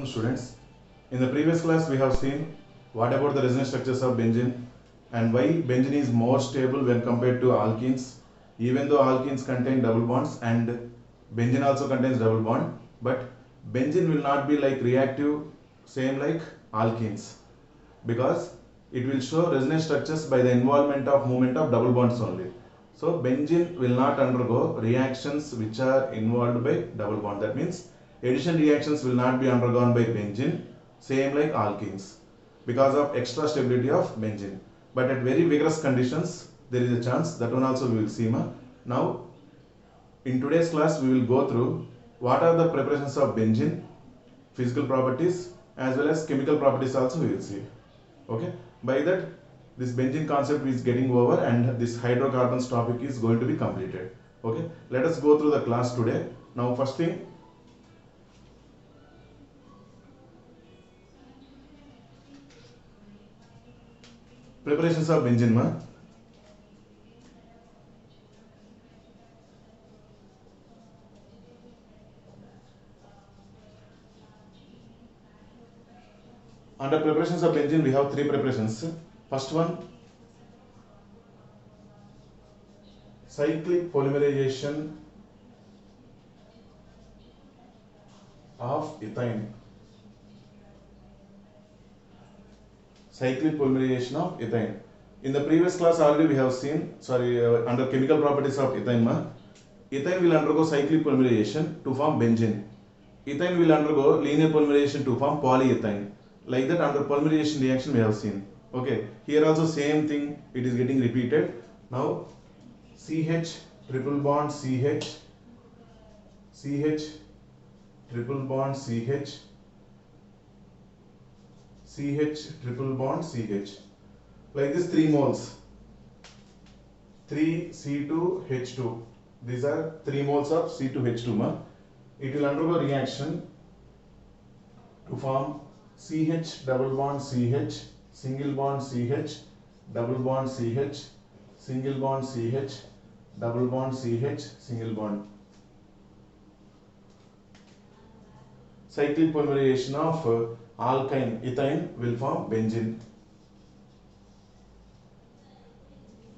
Students, in the previous class we have seen what about the resonance structures of benzene and why benzene is more stable when compared to alkenes, even though alkenes contain double bonds and benzene also contains double bond, but benzene will not be like reactive same like alkenes because it will show resonance structures by the involvement of movement of double bonds only. So benzene will not undergo reactions which are involved by double bond. That means addition reactions will not be undergone by benzene, same like alkenes, because of extra stability of benzene. But at very vigorous conditions, there is a chance. That one also we will see. Now, in today's class, we will go through what are the preparations of benzene, physical properties as well as chemical properties also we will see. Okay. By that, this benzene concept is getting over and this hydrocarbons topic is going to be completed. Okay. Let us go through the class today. Now, first thing, preparations of benzene. Under preparations of benzene, we have three preparations. First one, cyclic polymerization of ethane. Cyclic polymerization of ethane. In the previous class already we have seen, under chemical properties of ethane, ethane will undergo cyclic polymerization to form benzene. Ethane will undergo linear polymerization to form polyethylene. Like that under polymerization reaction we have seen. Okay, here also same thing, it is getting repeated. Now CH triple bond CH, CH triple bond CH, CH triple bond CH. Like this 3 moles, 3C2H2. These are 3 moles of C2H2. It will undergo reaction to form CH double bond CH, single bond CH, double bond CH, single bond CH, double bond CH, single bond. Cyclic polymerization of alkyne ethane will form benzene.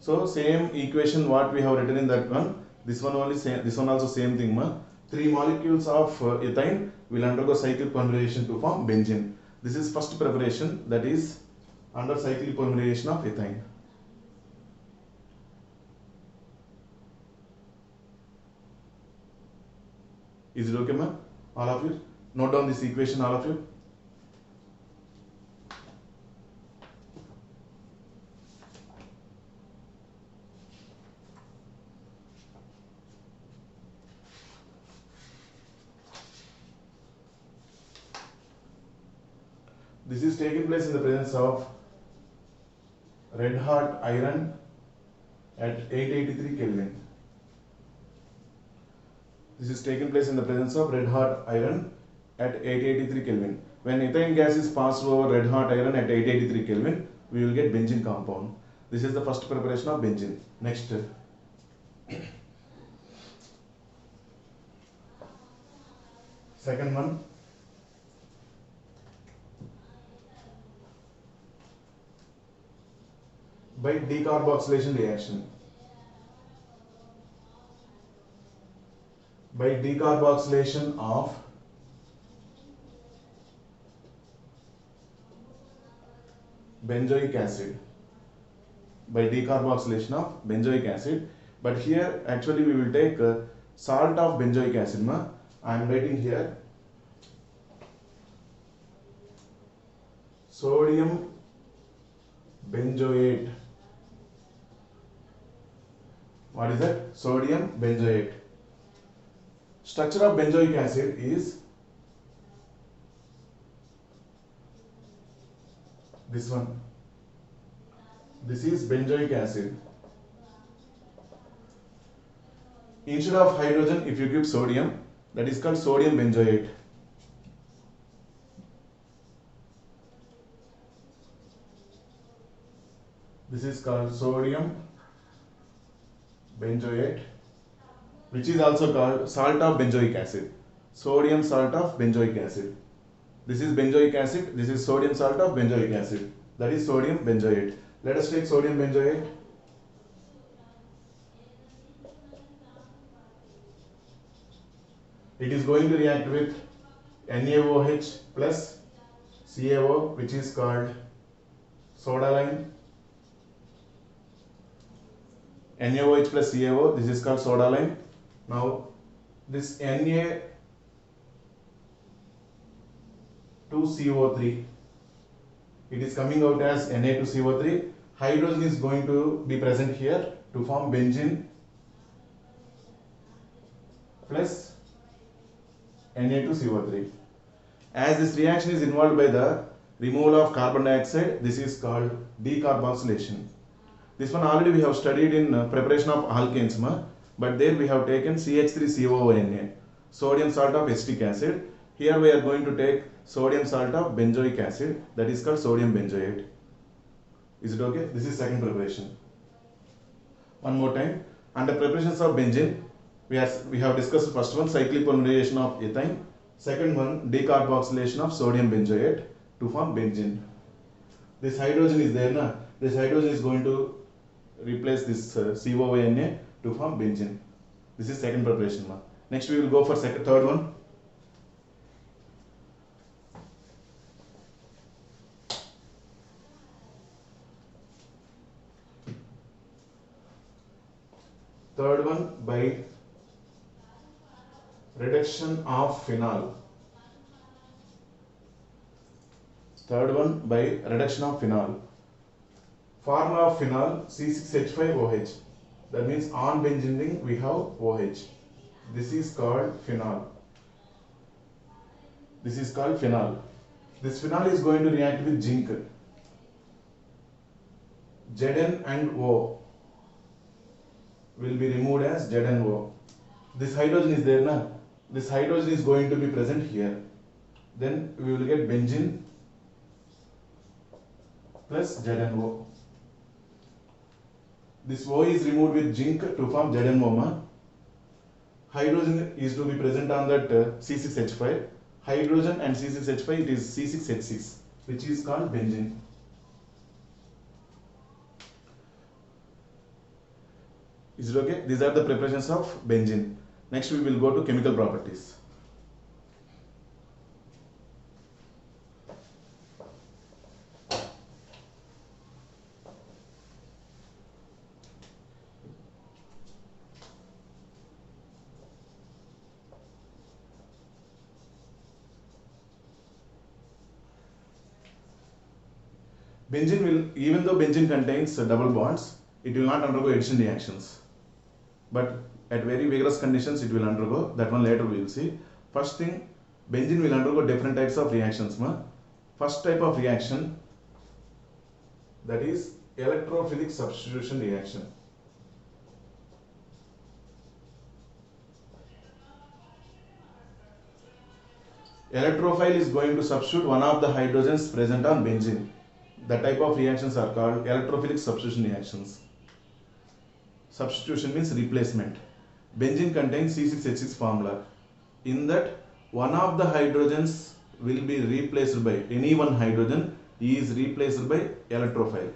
So same equation what we have written in that one, this one only same, this one also same thing. 3 molecules of ethane will undergo cyclic polymerization to form benzene. This is first preparation, that is under cyclic polymerization of ethane. Is it okay, ma'am? All of you? Note down this equation, all of you. This is taking place in the presence of red hot iron at 883 Kelvin. This is taking place in the presence of red hot iron at 883 Kelvin. When ethane gas is passed over red hot iron at 883 Kelvin, we will get benzene compound. This is the first preparation of benzene. Next, second one, by decarboxylation reaction. By decarboxylation of benzoic acid. By decarboxylation of benzoic acid. But here actually we will take salt of benzoic acid. I am writing here sodium benzoate. What is that? Sodium benzoate. Structure of benzoic acid is this one. This is benzoic acid. Instead of hydrogen, if you give sodium, that is called sodium benzoate. This is called sodium benzoate, which is also called salt of benzoic acid. Sodium salt of benzoic acid. This is benzoic acid. This is sodium salt of benzoic acid. That is sodium benzoate. Let us take sodium benzoate. It is going to react with NaOH plus CaO, which is called soda lime. NaOH plus CaO, this is called soda lime. Now this Na2CO3, it is coming out as Na2CO3. Hydrogen is going to be present here to form benzene plus Na2CO3. As this reaction is involved by the removal of carbon dioxide, this is called decarboxylation. This one already we have studied in preparation of alkanes, but there we have taken CH3COONA, sodium salt of acetic acid. Here we are going to take sodium salt of benzoic acid, that is called sodium benzoate. Is it okay? This is second preparation. One more time. Under preparations of benzene, we have discussed first one, cyclic polymerization of ethane. Second one, decarboxylation of sodium benzoate to form benzene. This hydrogen is there, na? This hydrogen is going to replace this COONA to form benzene. This is second preparation. Next we will go for third one. Third one by reduction of phenol. Third one by reduction of phenol. Formula of phenol C6H5OH. That means on benzene ring we have OH. This is called phenol. This is called phenol. This phenol is going to react with zinc. Zn and O will be removed as Z and O. This hydrogen is there, na? This hydrogen is going to be present here. Then we will get benzene plus Z and O. This O is removed with zinc to form Z and O. Hydrogen is to be present on that C6H5. Hydrogen and C6H5, it is C6H6, which is called benzene. Is it okay? These are the preparations of benzene. Next we will go to chemical properties. Benzene will, even though benzene contains double bonds, it will not undergo addition reactions. But at very vigorous conditions it will undergo. That one later we will see. First thing, benzene will undergo different types of reactions. First type of reaction, that is electrophilic substitution reaction. Electrophile is going to substitute one of the hydrogens present on benzene. The type of reactions are called electrophilic substitution reactions. Substitution means replacement. Benzene contains C6H6 formula. In that, one of the hydrogens will be replaced by any one hydrogen is replaced by electrophile.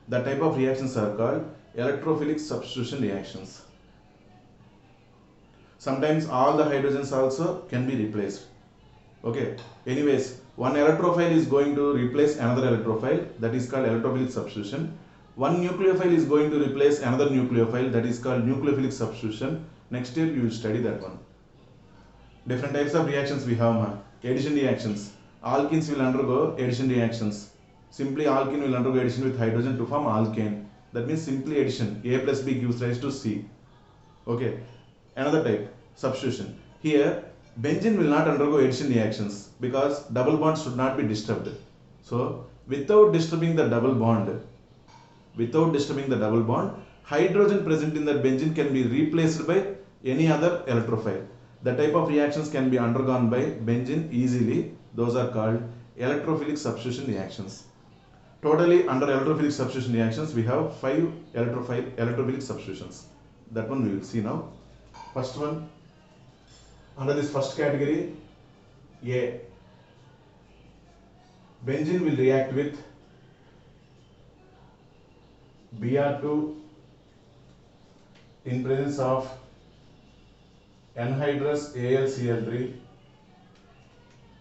The type of reactions are called electrophilic substitution reactions. Sometimes all the hydrogens also can be replaced. Okay. Anyways, one electrophile is going to replace another electrophile, that is called electrophilic substitution. One nucleophile is going to replace another nucleophile, that is called nucleophilic substitution. Next year you will study that one. Different types of reactions we have. Addition reactions. Alkenes will undergo addition reactions. Simply alkene will undergo addition with hydrogen to form alkane. That means simply addition. A plus B gives rise to C. Okay. Another type, substitution. Here benzene will not undergo addition reactions because double bonds should not be disturbed. So without disturbing the double bond, hydrogen present in that benzene can be replaced by any other electrophile. The type of reactions can be undergone by benzene easily. Those are called electrophilic substitution reactions. Totally under electrophilic substitution reactions we have 5 electrophilic substitutions. That one we will see now. First one, under this first category, A, Benzene will react with Br2 in presence of anhydrous AlCl3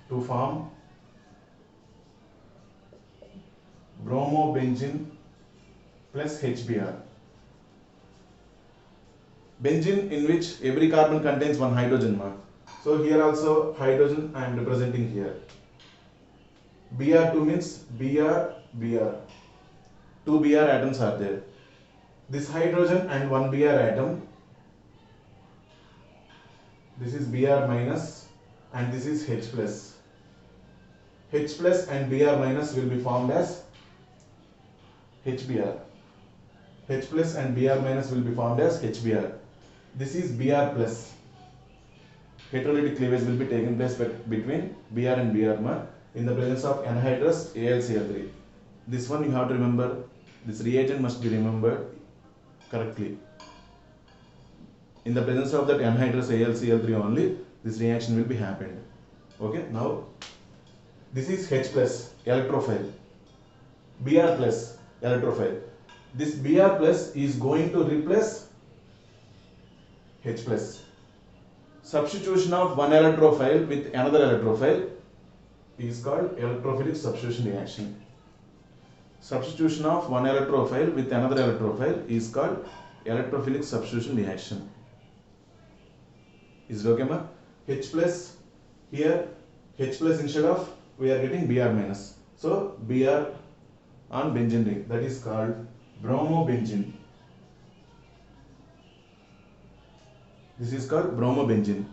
to form bromobenzene plus HBr. Benzene in which every carbon contains one hydrogen mark. So here also hydrogen I am representing here. Br2 means Br. Two Br atoms are there. This hydrogen and one Br atom, this is Br minus and this is H plus. H plus and Br minus will be formed as HBr. H plus and Br minus will be formed as HBr. This is Br plus. Heterolytic cleavage will be taking place between Br and Br in the presence of anhydrous AlCl3. This one you have to remember. This reagent must be remembered correctly. In the presence of that anhydrous AlCl3 only, this reaction will be happened. Okay. Now this is H plus electrophile. Br plus electrophile. This Br plus is going to replace H plus. Substitution of one electrophile with another electrophile is called electrophilic substitution reaction. Substitution of one electrophile with another electrophile is called electrophilic substitution reaction. Is it okay, ma? H plus here, H plus instead of we are getting Br minus. So Br on benzene ring, that is called bromobenzene. This is called bromobenzene.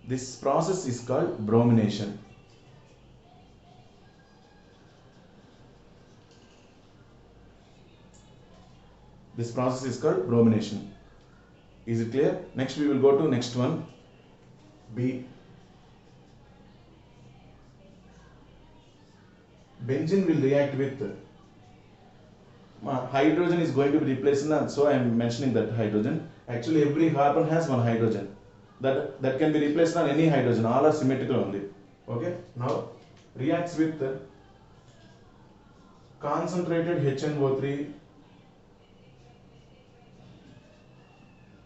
This process is called bromination. This process is called bromination. Is it clear? Next we will go to next one. B. Benzene will react with hydrogen is going to be replaced, so I am mentioning that hydrogen. Actually every carbon has one hydrogen. That can be replaced on any hydrogen. All are symmetrical only. Okay. Now reacts with concentrated HNO3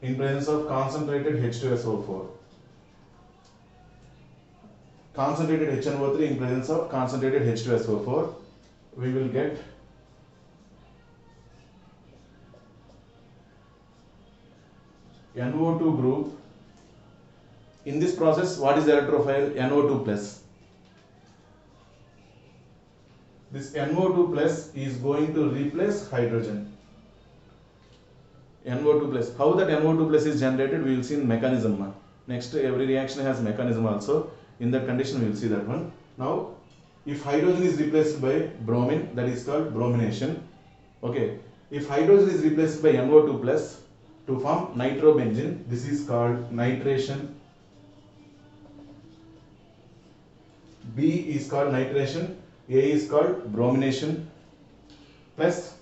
in presence of concentrated H2SO4. Concentrated HNO3 in presence of concentrated H2SO4, we will get NO2 group. In this process, what is the electrophile? NO2 plus. This NO2 plus is going to replace hydrogen. NO2 plus. How that NO2 plus is generated, we will see in mechanism. Next, every reaction has mechanism also. In that condition, we will see that one. Now, if hydrogen is replaced by bromine, that is called bromination. Okay. If hydrogen is replaced by NO2 plus to form nitrobenzene, this is called nitration. B is called nitration. A is called bromination. Plus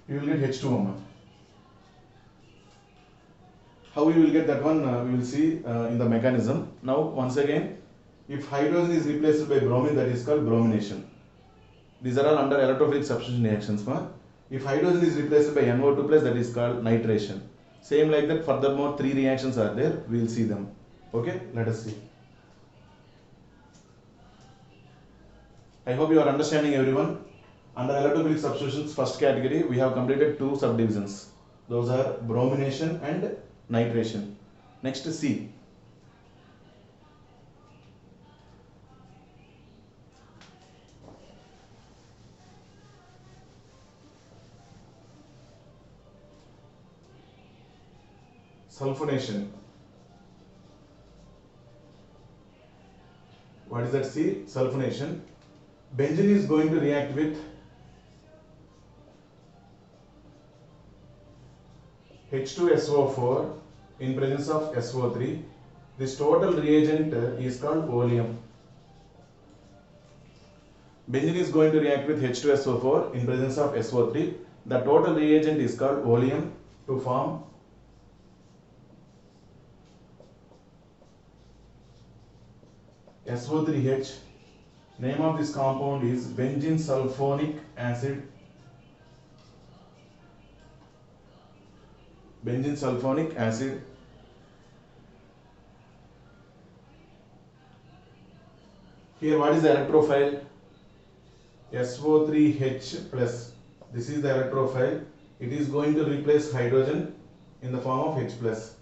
you will get H2O. How we will get that one, we will see in the mechanism. Now once again, if hydrogen is replaced by bromine, that is called bromination. These are all under electrophilic substitution reactions. If hydrogen is replaced by NO2 plus, that is called nitration. Same like that, furthermore 3 reactions are there, we will see them. Okay, let us see. I hope you are understanding, everyone. Under electrophilic substitutions, first category, we have completed 2 subdivisions. Those are bromination and nitration. Next, C. Sulfonation. What is that C? Sulfonation. Benzene is going to react with H2SO4 in presence of SO3. This total reagent is called oleum. Benzene is going to react with H2SO4 in presence of SO3. The total reagent is called oleum to form SO3H. Name of this compound is benzene sulfonic acid. Benzene sulfonic acid. Here what is the electrophile? SO3H plus. This is the electrophile. It is going to replace hydrogen in the form of H plus.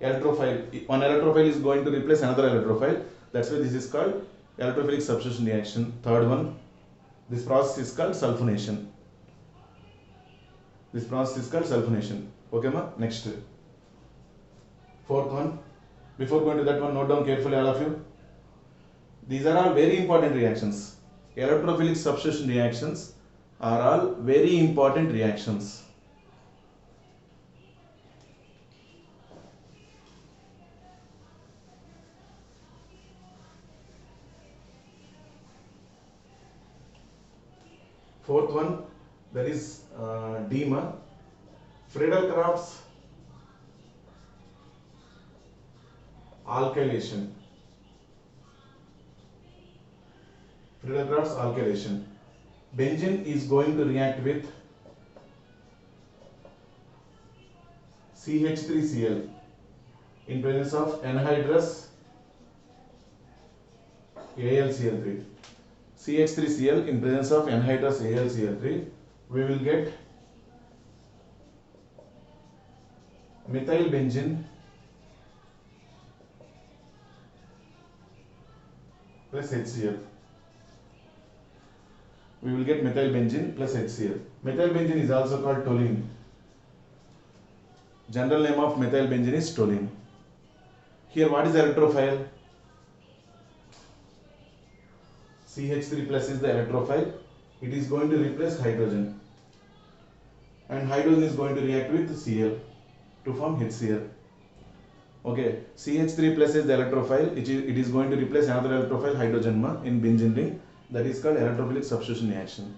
Electrophile. One electrophile is going to replace another electrophile. That's why this is called electrophilic substitution reaction. Third one. This process is called sulfonation. This process is called sulfonation. Okay, ma? Next. Fourth one. Before going to that one, note down carefully, all of you. These are all very important reactions. Electrophilic substitution reactions are all very important reactions. Fourth one, that is DEMA. Friedel-Crafts alkylation. Friedel-Crafts alkylation. Benzene is going to react with CH3Cl in presence of anhydrous AlCl3. CH3Cl in presence of anhydrous AlCl3, we will get methylbenzene plus HCl. We will get methylbenzene plus HCl. Methylbenzene is also called toluene. General name of methylbenzene is toluene. Here what is the electrophile? CH3 plus is the electrophile. It is going to replace hydrogen. And hydrogen is going to react with Cl to form HCl. Okay, CH3 plus is the electrophile. It is going to replace another electrophile, hydrogen in benzene ring. That is called electrophilic substitution reaction.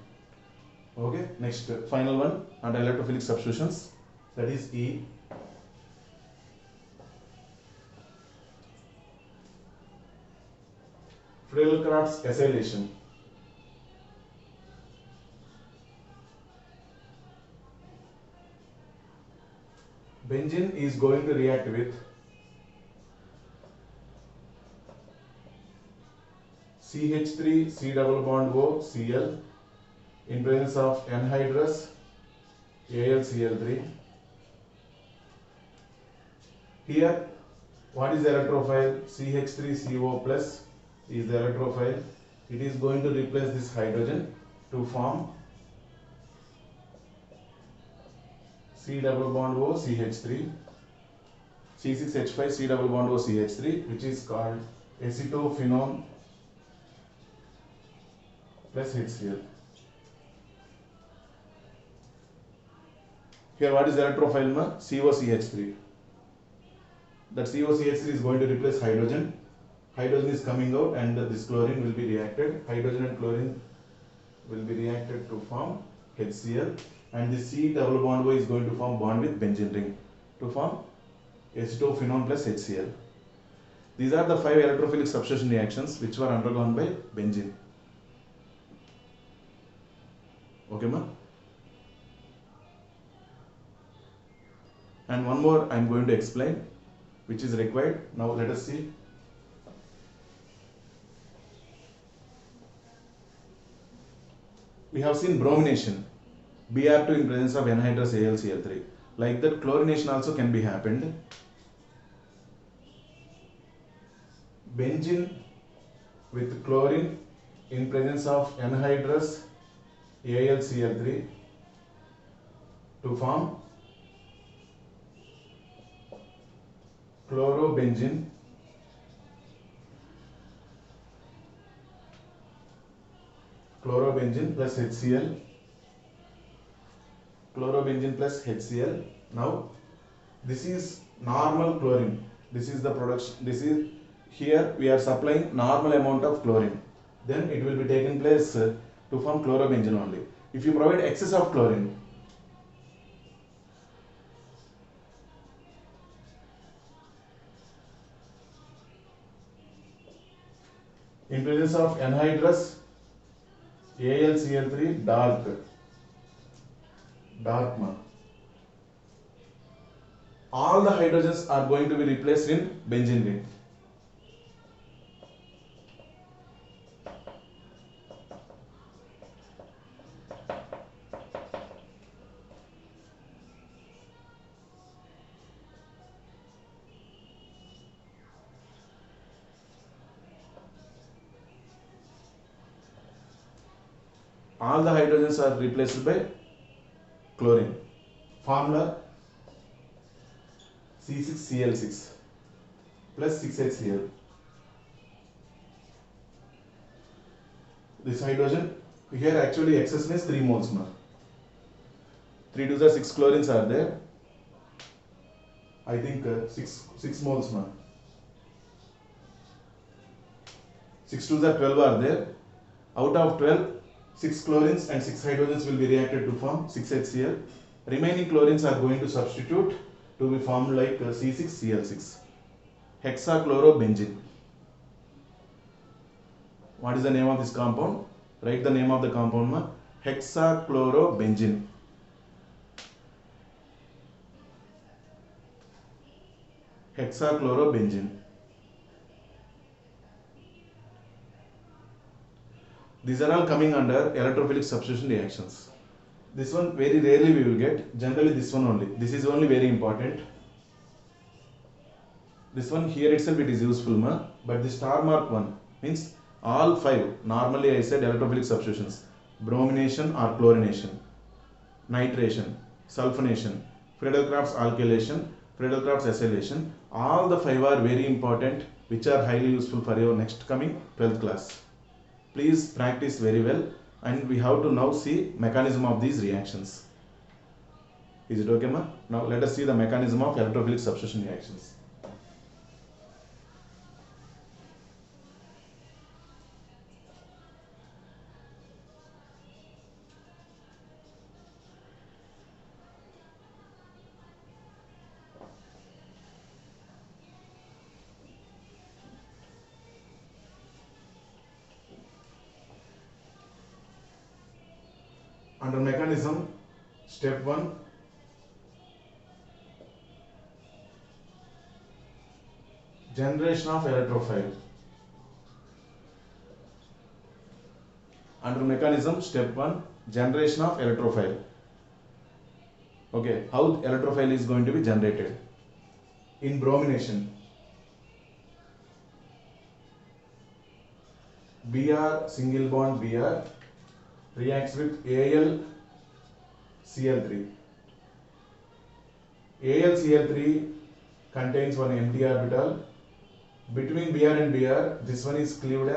Okay, next final one under electrophilic substitutions, that is E. Friedel-Crafts acylation. Benzene is going to react with CH3 C double bond O Cl in presence of anhydrous AlCl3. Here, what is the electrophile? CH3CO plus is the electrophile. It is going to replace this hydrogen to form C double bond O CH3, C6H5 C double bond O CH3, which is called acetophenone plus HCl. Here what is the electrophile? COCH3. That COCH3 is going to replace hydrogen. Hydrogen is coming out and this chlorine will be reacted. Hydrogen and chlorine will be reacted to form HCl, and this C double bond O is going to form bond with benzene ring to form acetophenone plus HCl. These are the 5 electrophilic substitution reactions which were undergone by benzene. Okay, ma? And one more I am going to explain, which is required. Now let us see. We have seen bromination, Br2 in presence of anhydrous AlCl3. Like that, chlorination also can be happened. Benzene with chlorine in presence of anhydrous AlCl3 to form chlorobenzene. Chlorobenzene plus HCl. Chlorobenzene plus HCl. Now, this is normal chlorine. This is the production. This is here we are supplying normal amount of chlorine. Then it will be taken place to form chlorobenzene only. If you provide excess of chlorine, in presence of anhydrous AlCl3 dark ma, all the hydrogens are going to be replaced in benzene ring. All the hydrogens are replaced by chlorine. Formula C6Cl6 plus 6HCl. This hydrogen here actually excess means 3 moles now. 3 to the 6 chlorines are there. I think 6 moles now. 6 to the 12 are there. Out of 12, 6 chlorines and 6 hydrogens will be reacted to form 6HCl. Remaining chlorines are going to substitute to be formed like C6Cl6. Hexachlorobenzene. What is the name of this compound? Write the name of the compound ma. Hexachlorobenzene. Hexachlorobenzene. These are all coming under electrophilic substitution reactions. This one very rarely we will get. Generally this one only. This is only very important. This one here itself it is useful ma. But the star mark one means all 5. Normally I said electrophilic substitutions. Bromination or chlorination, nitration, sulfonation, Friedel-Crafts alkylation, Friedel-Crafts acylation. All the 5 are very important, which are highly useful for your next coming 12th class. Please practice very well, and we have to now see mechanism of these reactions. Is it okay ma? Now let us see the mechanism of electrophilic substitution reactions. Under mechanism, step 1, generation of electrophile. Under mechanism, step 1, generation of electrophile. Okay, how electrophile is going to be generated? In bromination, Br single bond Br reacts with AlCl3. AlCl3 contains one empty orbital. Between Br and Br, this one is cleaved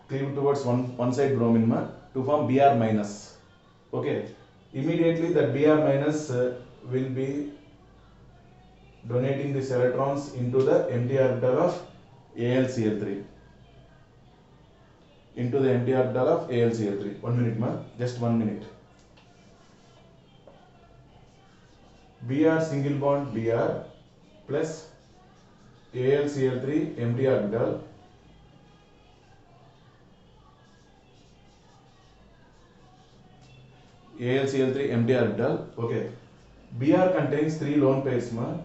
towards one side bromine to form Br minus. Okay, immediately that Br minus will be donating these electrons into the empty orbital of AlCl3. Into the empty orbital of AlCl3. 1 minute ma, just 1 minute. Br single bond Br plus AlCl3 empty orbital AlCl3 empty orbital. Okay, Br contains 3 lone pairs ma.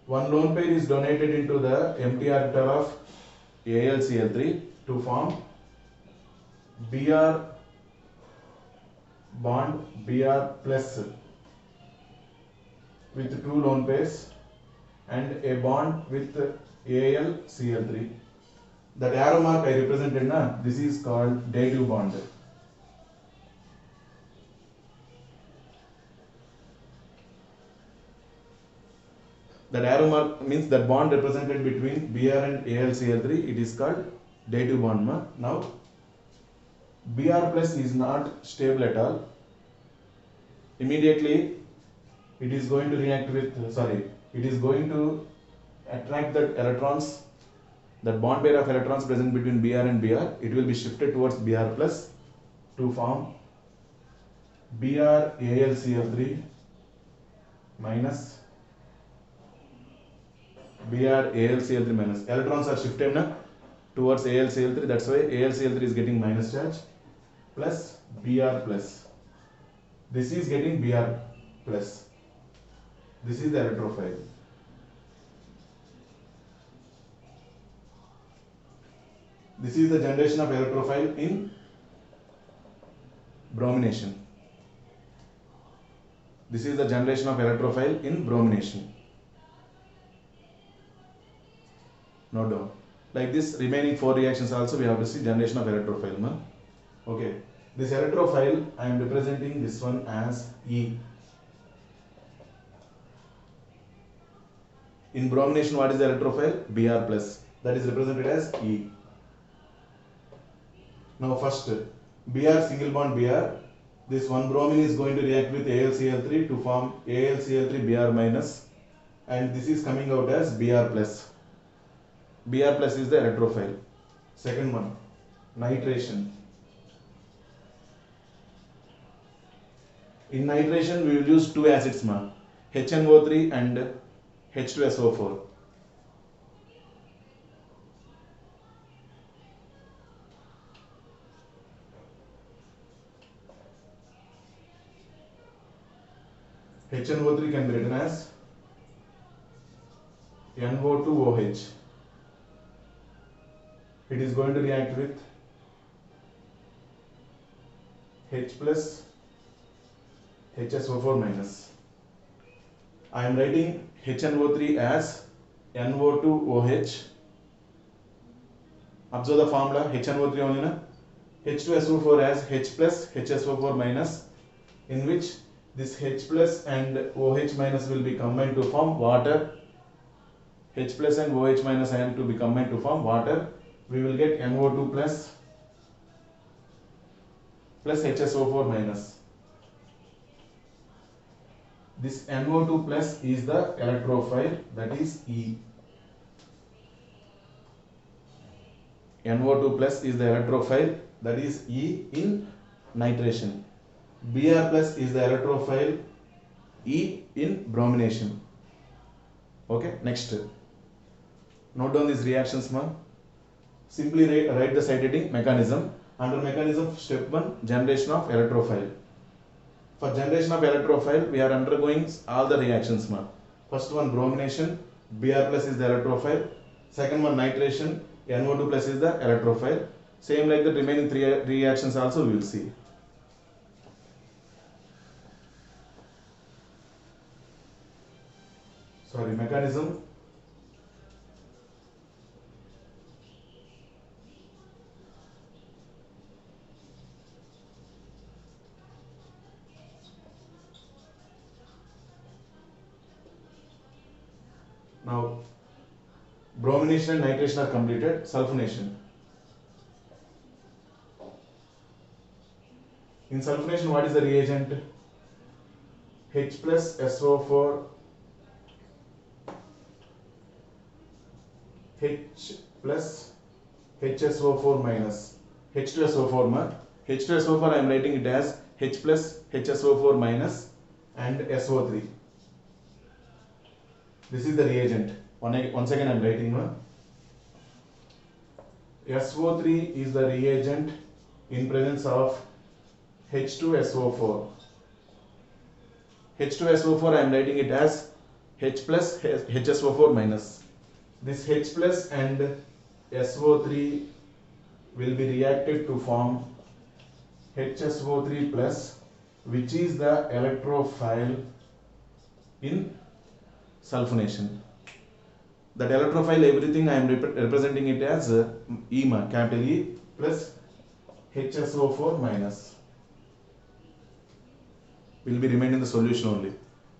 One lone pair is donated into the empty orbital of AlCl3 to form Br bond Br plus with 2 lone pairs and a bond with AlCl3. That arrow mark I represented this is called dative bond. That arrow mark means that bond represented between Br and AlCl3, it is called dative bond. Now, Br plus is not stable at all. Immediately, it is going to react with, it is going to attract the electrons that bond pair of electrons present between Br and Br, it will be shifted towards Br plus to form Br AlCl3 minus Br AlCl3 minus. Electrons are shifted towards AlCl3, that's why AlCl3 is getting minus charge, plus Br plus. This is getting Br plus. This is the electrophile. This is the generation of electrophile in bromination. This is the generation of electrophile in bromination. Note down. Like this, remaining 4 reactions also we have to see generation of electrophile. No? Okay. This electrophile, I am representing this one as E. In bromination, what is the electrophile? Br plus. That is represented as E. Now first, Br single bond Br. This one bromine is going to react with AlCl3 to form AlCl3 Br minus, and this is coming out as Br plus. Br plus is the electrophile. Second one, nitration. In nitration, we will use 2 acids, HNO3 and H2SO4. HNO3 can be written as NO2OH. It is going to react with H plus HSO4 minus. I am writing HNO3 as NO2OH. Observe the formula, HNO3 only, H2SO4 as H plus HSO4 minus, in which this H plus and OH minus will be combined to form water. H plus and OH minus ion to be combined to form water. We will get NO2 plus HSO4 minus. This NO2 plus is the electrophile, that is E. NO2 plus is the electrophile, that is E in nitration. Br plus is the electrophile, E in bromination. Okay, next. Note down these reactions, Simply write the side heading mechanism. Under mechanism, step 1, generation of electrophile. For generation of electrophile, we are undergoing all the reactions. First one, bromination, Br plus is the electrophile. Second one, nitration, NO2 plus is the electrophile. Same like the remaining 3 reactions also we will see. Mechanism. Now, bromination and nitration are completed. Sulfonation. In sulfonation, what is the reagent? H plus SO4, H plus HSO4 minus, H2SO4 H2SO4 I am writing it as H plus HSO4 minus and SO3. This is the reagent. Once again I am writing SO3 is the reagent in presence of H2SO4. H2SO4 I am writing it as H plus HSO4 minus. This H plus and SO3 will be reacted to form HSO3 plus, which is the electrophile in sulfonation. That electrophile, everything I am representing it as E, capital E plus HSO4 minus will be remain in the solution only.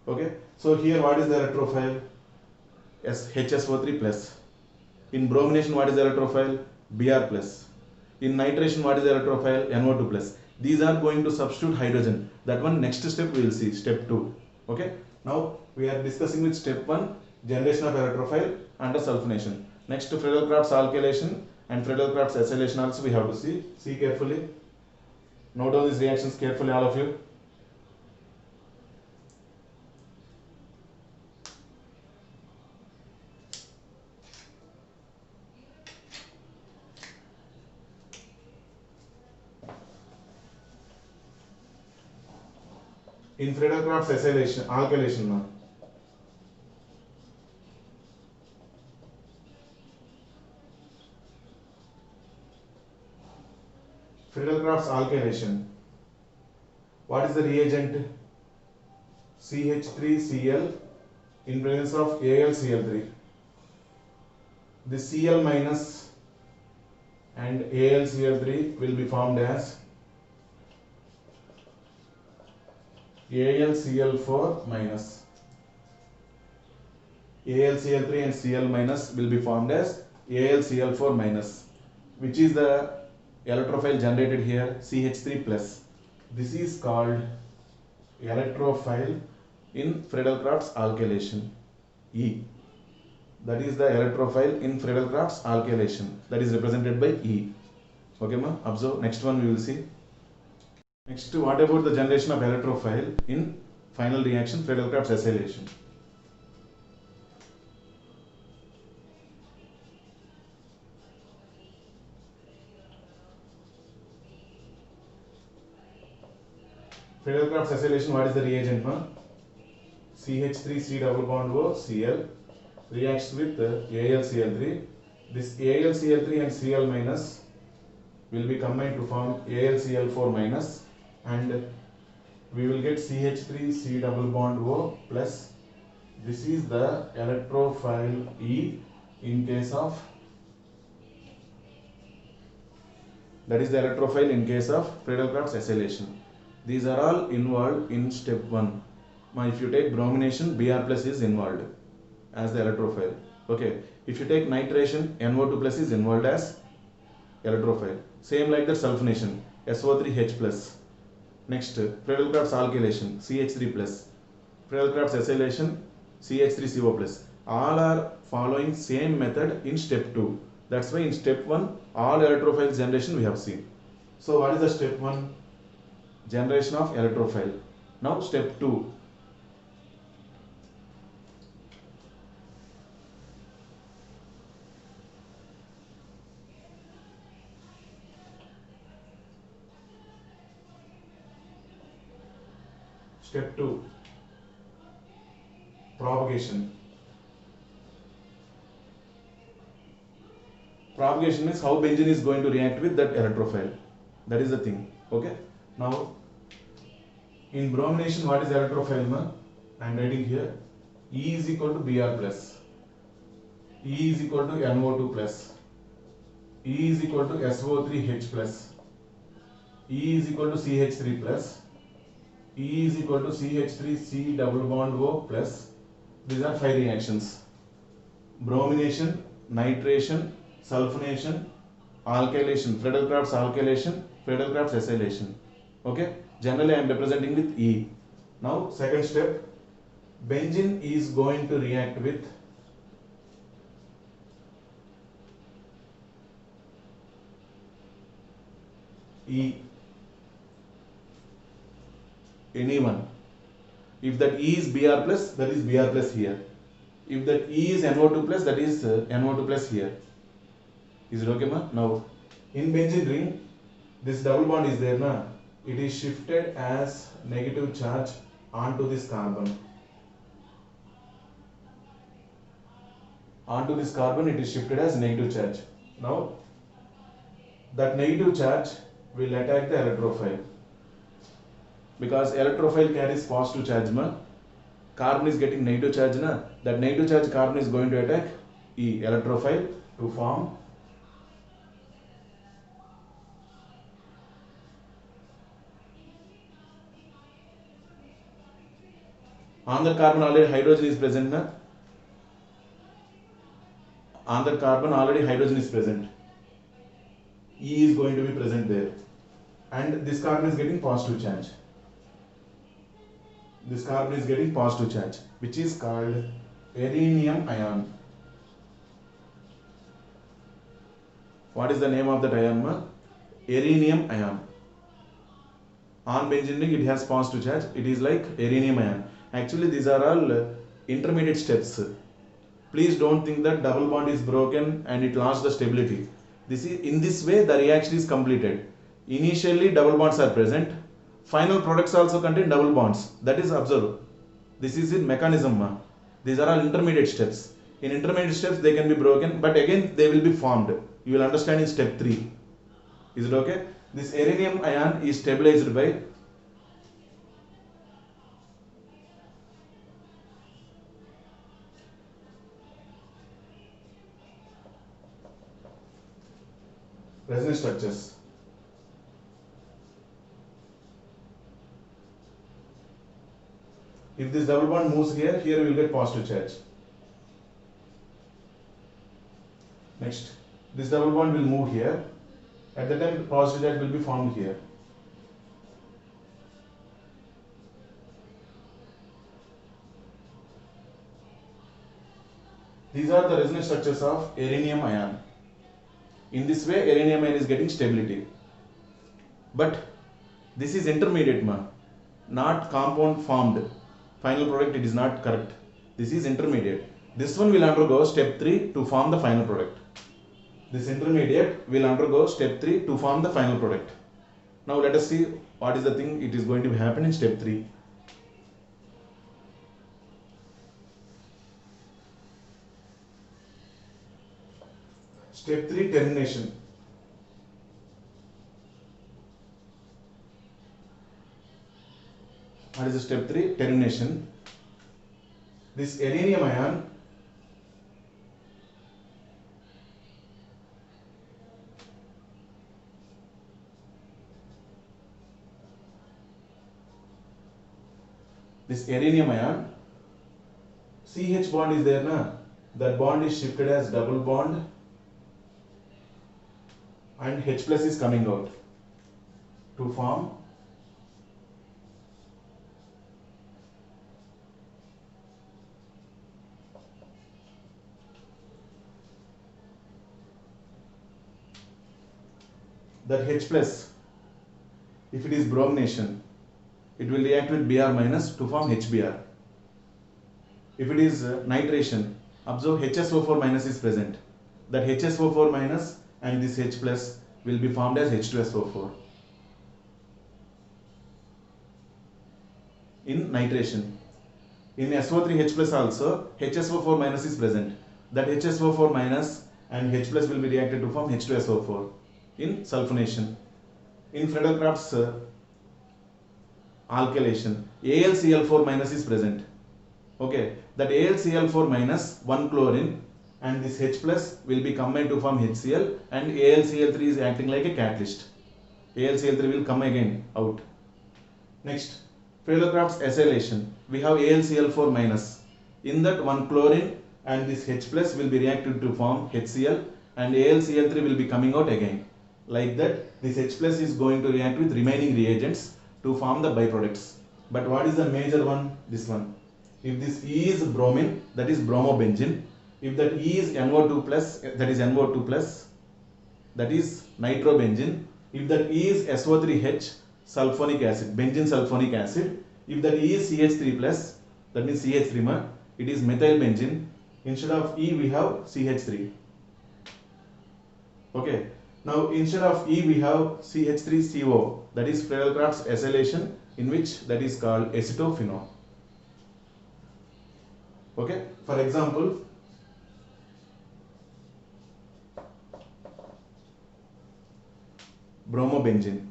Okay. So here what is the electrophile? HSO3 plus. In bromination, what is the electrophile? Br plus. In nitration, what is the electrophile? NO2 plus. These are going to substitute hydrogen. That one next step we will see, step 2. Okay. Now we are discussing with step 1, generation of electrophile under sulfonation. Next, Friedel-Crafts alkylation and Friedel-Crafts acylation also we have to see. See carefully. Note down these reactions carefully, all of you. In Friedel-Crafts acylation, alkylation now. Friedel-Crafts alkylation. What is the reagent? CH3Cl in presence of AlCl3. This Cl minus and AlCl3 will be formed as AlCl4 minus. AlCl3 and Cl minus will be formed as AlCl4 minus, which is the electrophile generated here, CH3 plus. This is called electrophile in Friedel-Crafts alkylation, E. That is the electrophile in Friedel-Crafts alkylation, that is represented by E. Okay ma, observe. Next one we will see. Next, what about the generation of electrophile in final reaction Friedel-Crafts acylation? Friedel-Crafts acylation, what is the reagent ma? CH3C double bond O Cl reacts with AlCl3. This AlCl3 and Cl minus will be combined to form AlCl4 minus, and we will get CH3C double bond O plus. This is the electrophile E in case of, that is the electrophile in case of Friedel-Crafts acylation. These are all involved in step 1. If you take bromination, Br plus is involved as the electrophile. Okay. If you take nitration, NO2 plus is involved as electrophile. Same like the sulfonation, SO3H plus. Next, Friedel-Crafts alkylation, CH3 plus. Friedel-Crafts acylation, CH3CO plus. All are following same method in step 2. That's why in step 1, all electrophile generation we have seen. So what is the step 1? Generation of electrophile. Now step 2. Step 2. Propagation. Propagation means how benzene is going to react with that electrophile. That is the thing. Okay. Now, in bromination, what is electrophile ma? I am writing here. E is equal to Br plus. E is equal to NO2 plus. E is equal to SO3H plus. E is equal to CH3 plus. E is equal to CH3C double bond O plus. These are 5 reactions. Bromination, nitration, sulfonation, alkylation, Friedel-Crafts alkylation, Friedel-Crafts acylation. Okay. Generally I am representing with E. Now second step, benzene is going to react with E. Anyone. If that E is Br plus, that is Br plus here. If that E is NO2 plus, that is NO2 plus here. Is it okay ma? Now in benzene ring, this double bond is there na? It is shifted as negative charge onto this carbon. Onto this carbon it is shifted as negative charge. Now that negative charge will attack the electrophile. Because electrophile carries positive charge ma, carbon is getting negative charge na, that negative charge carbon is going to attack E, electrophile, to form on the carbon already hydrogen is present na, on the carbon already hydrogen is present. E is going to be present there, and this carbon is getting positive charge. This carbon is getting positive charge, which is called erinium ion. What is the name of that ion? Rhenium ion. On benzene ring, it has positive charge. It is like rhenium ion. Actually, these are all intermediate steps. Please don't think that double bond is broken and it lost the stability. In this way the reaction is completed. Initially double bonds are present. Final products also contain double bonds. That is observed. This is in mechanism. These are all intermediate steps. In intermediate steps they can be broken, but again they will be formed. You will understand in step 3. Is it okay? This rhenium ion is stabilized by resonance structures. If this double bond moves here, here we will get positive charge. Next, this double bond will move here. At the time, positive charge will be formed here. These are the resonance structures of rhenium ion. In this way, rhenium ion is getting stability. But this is intermediate, not compound formed. Final product, it is not correct. This is intermediate. This one will undergo step 3 to form the final product. This intermediate will undergo step 3 to form the final product. Now let us see what is the thing it is going to happen in step 3. Step 3, termination. What is the step 3? Termination. This rhenium ion CH bond is there, na? That bond is shifted as double bond and H plus is coming out to form that H plus. If it is bromination, it will react with Br minus to form HBr. If it is nitration, observe HSO4 minus is present. That HSO4 minus and this H plus will be formed as H2SO4. In nitration. In SO3H plus also, HSO4 minus is present. That HSO4 minus and H plus will be reacted to form H2SO4. In sulfonation. In Friedel-Crafts alkylation, AlCl4 minus is present. Okay, that AlCl4 minus 1 chlorine and this H plus will be combined to form HCl, and AlCl3 is acting like a catalyst. AlCl3 will come again out. Next, Friedel-Crafts acylation. We have AlCl4 minus. In that 1 chlorine and this H plus will be reacted to form HCl, and AlCl3 will be coming out again. Like that, this H plus is going to react with remaining reagents to form the byproducts. But what is the major one? This one. If this E is bromine, that is bromobenzene. If that E is NO2 plus, that is NO2 plus, that is nitrobenzene. If that E is SO3H, sulfonic acid, benzene sulfonic acid. If that E is CH3 plus, that means CH3, it is methylbenzene. Instead of E, we have CH3. Okay. Now instead of E, we have CH3CO, that is Friedel-Crafts acylation, in which that is called acetophenone. Okay. For example, bromobenzene.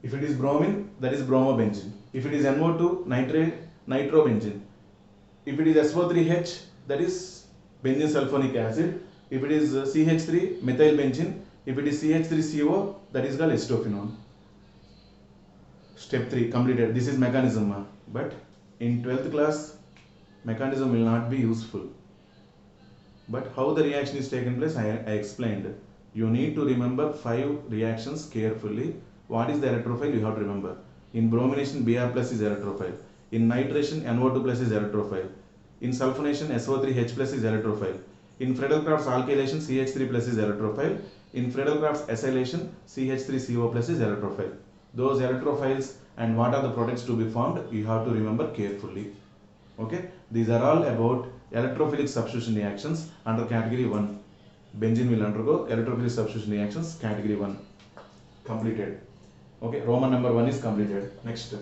If it is bromine, that is bromobenzene. If it is NO2, nitrobenzene. If it is SO3H, that is benzene sulfonic acid. If it is CH3, methylbenzene. If it is CH3CO, that is called acetophenone. Step 3 completed. This is mechanism. But in 12th class, mechanism will not be useful. But how the reaction is taken place, I explained. You need to remember 5 reactions carefully. What is the electrophile? You have to remember. In bromination, Br plus is electrophile. In nitration, NO2 plus is electrophile. In sulfonation, SO3H plus is electrophile. In Friedel-Crafts alkylation, CH3 plus is electrophile. In Friedel-Crafts acylation, CH3CO plus is electrophile. Those electrophiles and what are the products to be formed, you have to remember carefully. Okay, these are all about electrophilic substitution reactions under category 1. Benzene will undergo electrophilic substitution reactions category 1. Completed. Okay, Roman number 1 is completed. Next.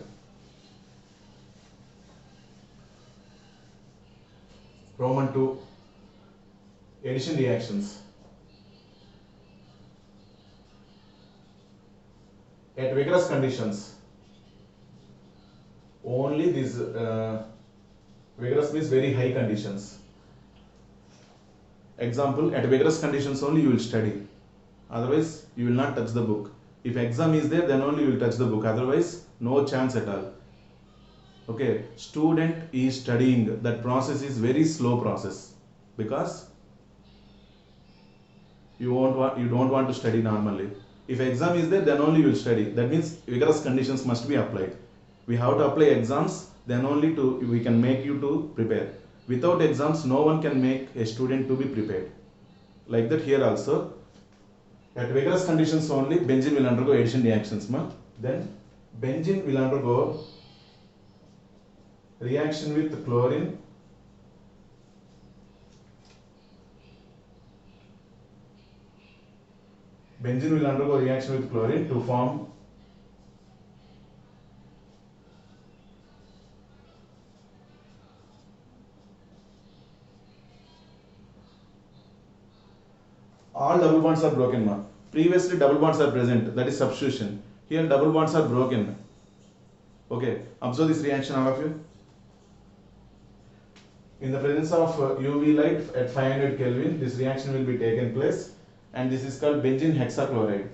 Roman 2. Addition reactions. At vigorous conditions, only these vigorous means very high conditions. Example, at vigorous conditions only you will study. Otherwise, you will not touch the book. If exam is there, then only you will touch the book. Otherwise, no chance at all. Okay, student is studying. That process is very slow process because you don't want to study normally. If exam is there, then only you will study. That means vigorous conditions must be applied. We have to apply exams, then only we can make you to prepare. Without exams, no one can make a student to be prepared. Like that here also. At vigorous conditions only, benzene will undergo addition reactions. Then benzene will undergo reaction with chlorine. Benzene will undergo reaction with chlorine to form all double bonds are broken. Previously double bonds are present, that is substitution. Here double bonds are broken. Okay, observe this reaction all of you. In the presence of UV light at 500 Kelvin, this reaction will be taken place, and this is called benzene hexachloride.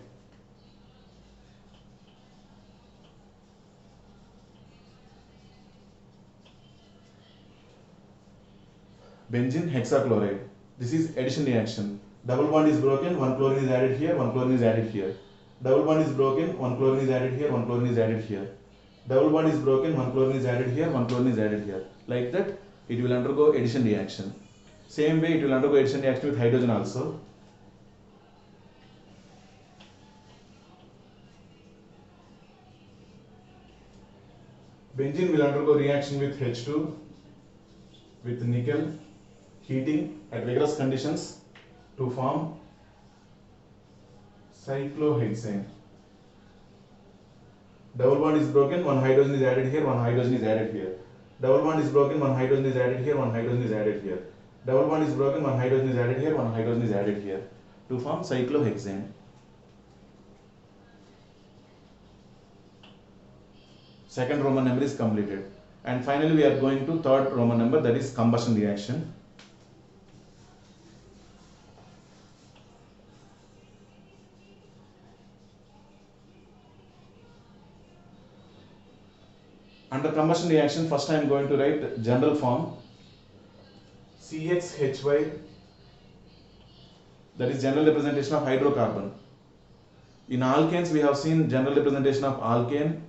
Benzene hexachloride. This is addition reaction. Double bond is broken, one chlorine is added here, one chlorine is added here. Double bond is broken, one chlorine is added here, one chlorine is added here. Double bond is broken, one chlorine is added here, one chlorine is added here. Like that, it will undergo addition reaction. Same way, it will undergo addition reaction with hydrogen also. Benzene will undergo reaction with H2, with nickel, heating at vigorous conditions to form cyclohexane. Double bond is broken, one hydrogen is added here, one hydrogen is added here. Double bond is broken, one hydrogen is added here, one hydrogen is added here. Double bond is broken, one hydrogen is added here, one hydrogen is added here to form cyclohexane. Second Roman number is completed. And finally we are going to third Roman number, that is combustion reaction. Under combustion reaction, first I am going to write general form CXHY, that is general representation of hydrocarbon. In alkanes we have seen general representation of alkane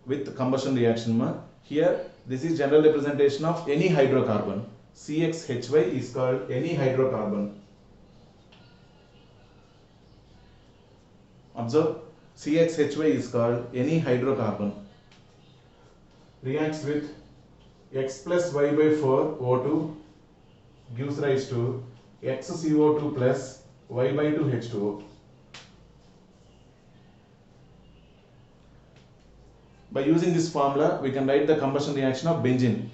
with combustion reaction. Here this is general representation of any hydrocarbon. CXHY is called any hydrocarbon. Observe, CXHY is called any hydrocarbon. Reacts with X plus Y by 4 O2 gives rise to XCO2 plus Y by 2 H2O. By using this formula, we can write the combustion reaction of benzene.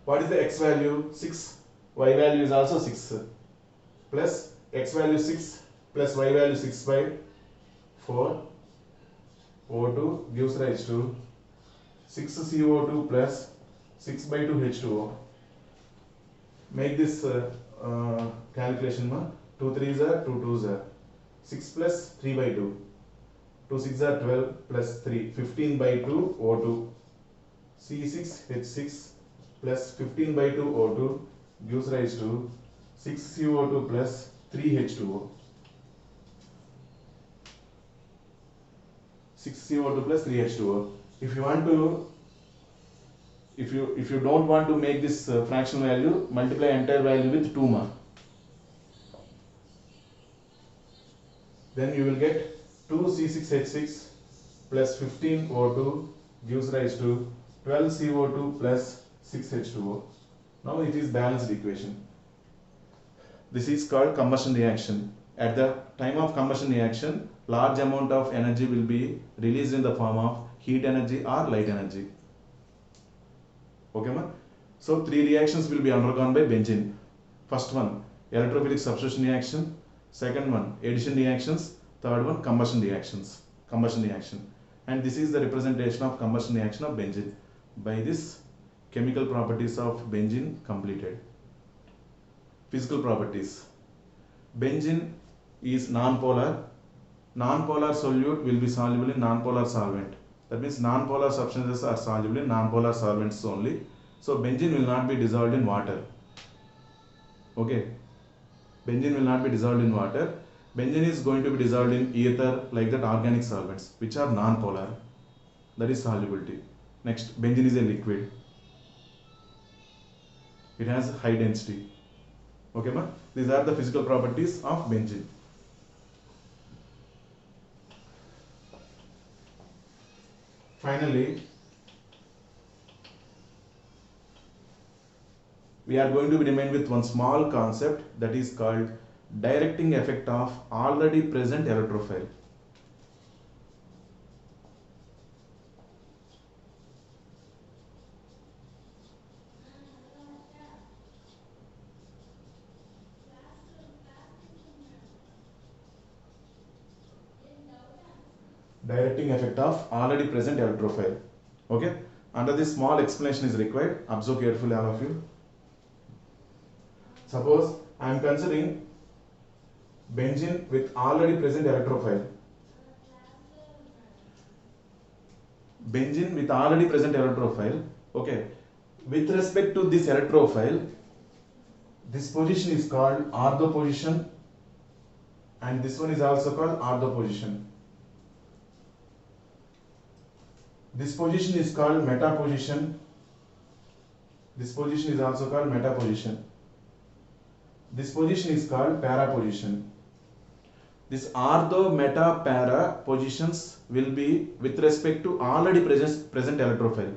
What is the X value? 6. Y value is also 6. Plus X value 6 plus Y value 6 by 4. O2 gives rise to 6CO2 plus 6 by 2 H2O. Make this calculation. 2 3s are 2 2s are 6 plus 3 by 2. 2 6 are 12 plus 3, 15 by 2 O2. C6H6 plus 15 by 2 O2 gives rise to 6CO2 plus 3H2O. 6CO2 plus 3H2O. If you want to, if you don't want to make this fractional value, multiply entire value with 2 ma. Then you will get 2C6H6 plus 15O2 gives rise to 12CO2 plus 6H2O. Now it is balanced equation. This is called combustion reaction. At the time of combustion reaction, large amount of energy will be released in the form of heat energy or light energy. Okay, ma? So three reactions will be undergone by benzene. First one, electrophilic substitution reaction. Second one, addition reactions. Third one, combustion reactions. Combustion reaction. And this is the representation of combustion reaction of benzene. By this, chemical properties of benzene completed. Physical properties. Benzene is non-polar. Non-polar solute will be soluble in non-polar solvent. That means non-polar substances are soluble in non-polar solvents only. So benzene will not be dissolved in water. Okay. Benzene will not be dissolved in water. Benzene is going to be dissolved in ether, like that organic solvents, which are non-polar. That is solubility. Next, benzene is a liquid. It has high density. Okay, ma? These are the physical properties of benzene. Finally, we are going to remain with one small concept, that is called directing effect of already present electrophile. Directing effect of already present electrophile. Okay, under this small explanation is required. Observe carefully, all of you. Suppose I am considering benzene with already present electrophile. Benzene with already present electrophile. Okay, with respect to this electrophile, this position is called ortho position, and this one is also called ortho position. This position is called meta position. This position is also called meta position. This position is called para position. This ortho, meta, para positions will be with respect to already present electrophile.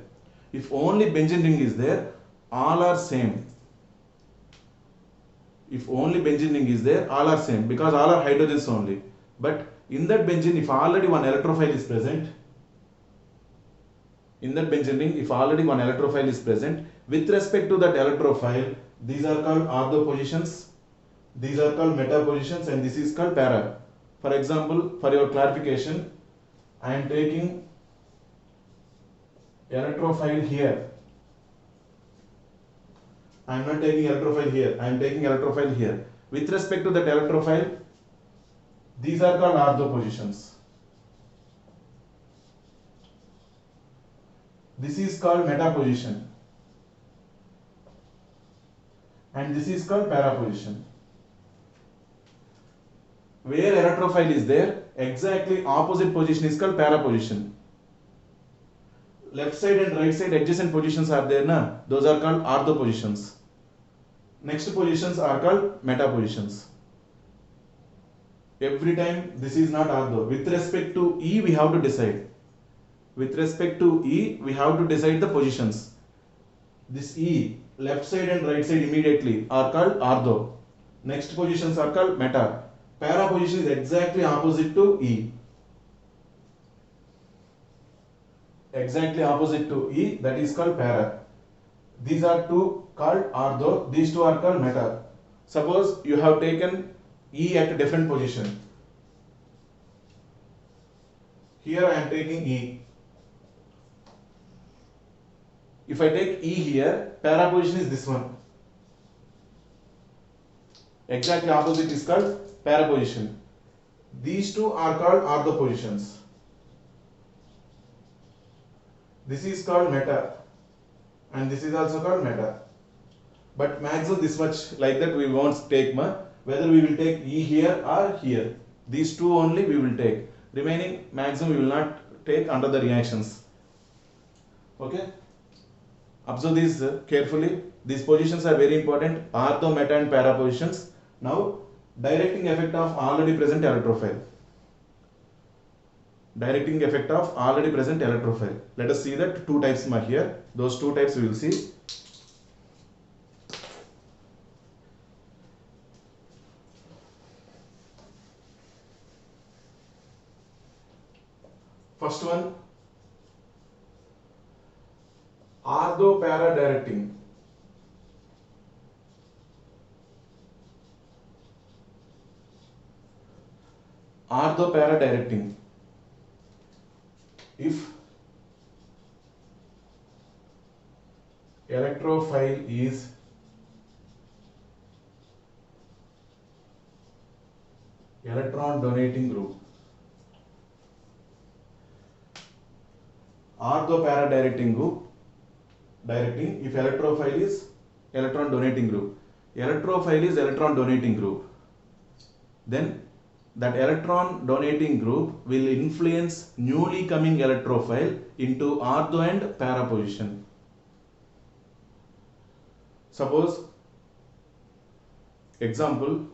If only benzene ring is there, all are same. If only benzene ring is there, all are same, because all are hydrogens only. But in that benzene, if already one electrophile is present, in that benzene ring, if already one electrophile is present, with respect to that electrophile, these are called ortho positions, these are called meta positions, and this is called para. For example, for your clarification, I am taking electrophile here. I am not taking electrophile here, I am taking electrophile here. With respect to that electrophile, these are called ortho positions. This is called meta position, and this is called para position. Where electrophile is there, exactly opposite position is called para position. Left side and right side adjacent positions are there, na? Those are called ortho positions. Next positions are called meta positions. Every time this is not ortho. With respect to E, we have to decide. With respect to E, we have to decide the positions. This E, left side and right side immediately are called ortho. Next positions are called meta. Para position is exactly opposite to E. Exactly opposite to E, that is called para. These are two called ortho, these two are called meta. Suppose you have taken E at a different position. Here I am taking E. If I take E here, para position is this one. Exactly opposite is called para position. These two are called ortho positions. This is called meta, and this is also called meta. But maximum this much, like that we won't take ma. Whether we will take E here or here. These two only we will take. Remaining maximum we will not take under the reactions. Okay, observe these carefully. These positions are very important, ortho, meta and para positions. Now, directing effect of already present electrophile. Directing effect of already present electrophile. Let us see that two types are here. Those two types we will see. First one, ortho para directing. Ortho para directing. If electrophile is electron donating group, ortho para directing group, directing if electrophile is electron donating group, electrophile is electron donating group, then that electron donating group will influence newly coming electrophile into ortho and para position. Suppose, example,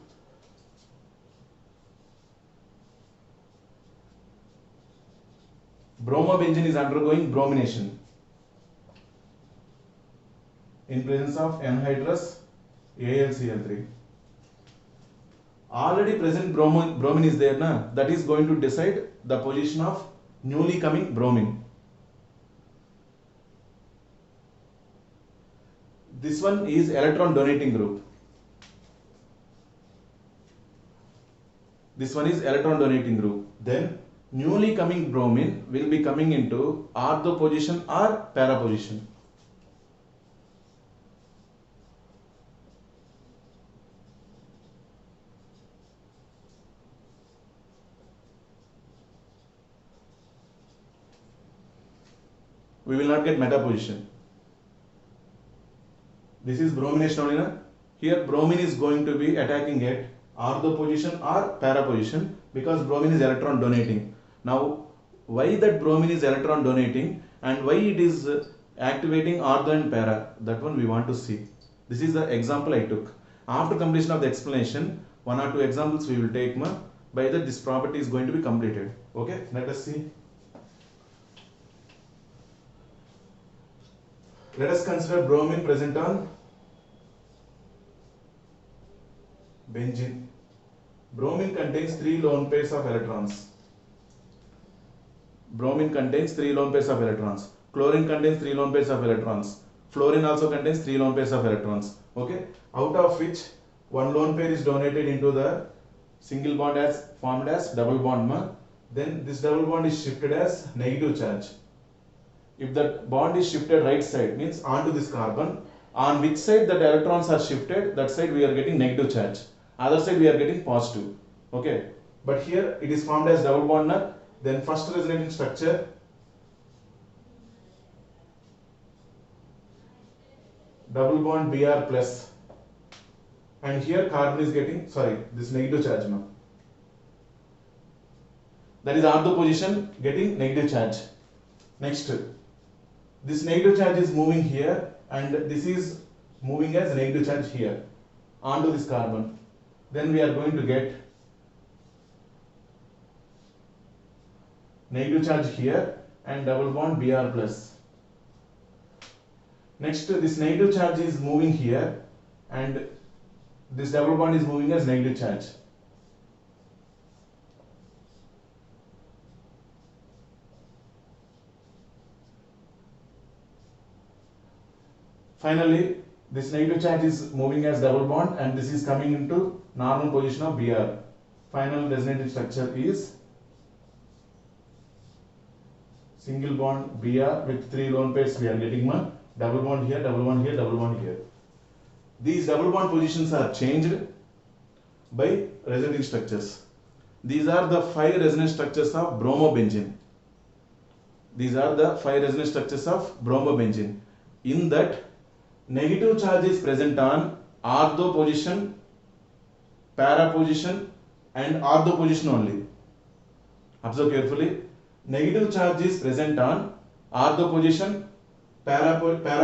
bromobenzene is undergoing bromination in presence of anhydrous AlCl3. Already present bromine is there, na? That is going to decide the position of newly coming bromine. This one is electron donating group. This one is electron donating group. Then newly coming bromine will be coming into ortho position or para position. We will not get meta position. This is bromination only, na? Here bromine is going to be attacking at ortho position or para position because bromine is electron donating. Now, why that bromine is electron donating and why it is activating ortho and para, that one we want to see. This is the example I took. After completion of the explanation, one or two examples we will take, by that this property is going to be completed. Okay, let us see. Let us consider bromine present on benzene. Bromine contains 3 lone pairs of electrons. Bromine contains 3 lone pairs of electrons. Chlorine contains 3 lone pairs of electrons. Fluorine also contains 3 lone pairs of electrons. Okay, out of which 1 lone pair is donated into the single bond as formed as double bond. Then this double bond is shifted as negative charge. If that bond is shifted right side, means onto this carbon, on which side that electrons are shifted, that side we are getting negative charge. Other side we are getting positive. Okay, but here it is formed as double bond. Then first resonating structure, double bond Br plus, and here carbon is getting, this negative charge now. That is ortho position getting negative charge. Next, this negative charge is moving here and this is moving as negative charge here onto this carbon. Then we are going to get negative charge here and double bond Br plus. Next, this negative charge is moving here and this double bond is moving as negative charge. Finally, this negative charge is moving as double bond and this is coming into normal position of Br. Final resonating structure is single bond Br with 3 lone pairs we are getting double bond here, double bond here, double bond here. These double bond positions are changed by resonating structures. These are the 5 resonance structures of bromobenzene. These are the 5 resonance structures of bromobenzene. In that, negative charge is present on ortho position, para position and ortho position only. Observe carefully. Negative charge is present on ortho position, para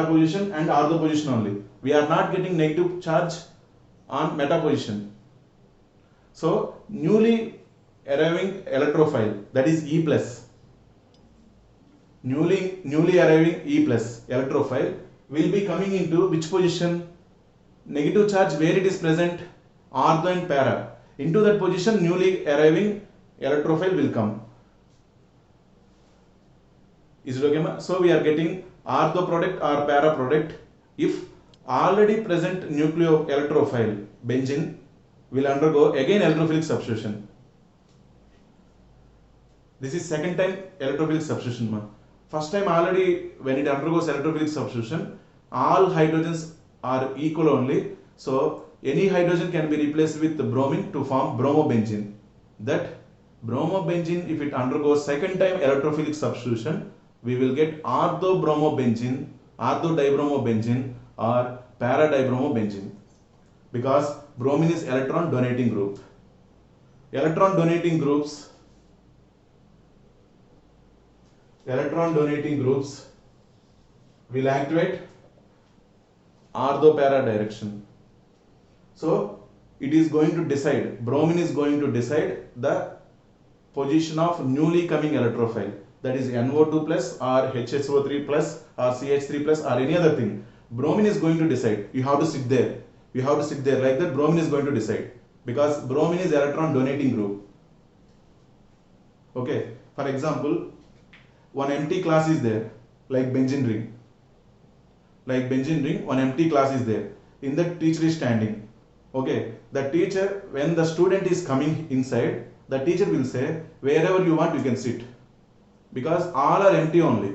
position and ortho position only. We are not getting negative charge on meta position. So newly arriving electrophile, that is E plus, newly arriving E plus electrophile will be coming into which position? Negative charge where it is present, ortho and para. Into that position newly arriving electrophile will come. Is it okay, ma? So we are getting ortho product or para product if already present nucleoelectrophile benzene will undergo again electrophilic substitution. This is second time electrophilic substitution, ma. First time already when it undergoes electrophilic substitution, all hydrogens are equal only. So any hydrogen can be replaced with the bromine to form bromobenzene. That bromobenzene, if it undergoes second time electrophilic substitution, we will get orthobromobenzene, orthodibromo or paradibromo, because bromine is electron donating group. Electron donating groups will activate ortho-para direction. So it is going to decide, bromine is going to decide the position of newly coming electrophile, that is NO2 plus or HSO3 plus or CH3 plus or any other thing. Bromine is going to decide. You have to sit there. You have to sit there like that. Bromine is going to decide, because bromine is electron donating group. Okay. For example, one empty class is there, like benzene ring. One empty class is there. In that teacher is standing. Okay. The teacher, when the student is coming inside, the teacher will say, wherever you want you can sit, because all are empty only.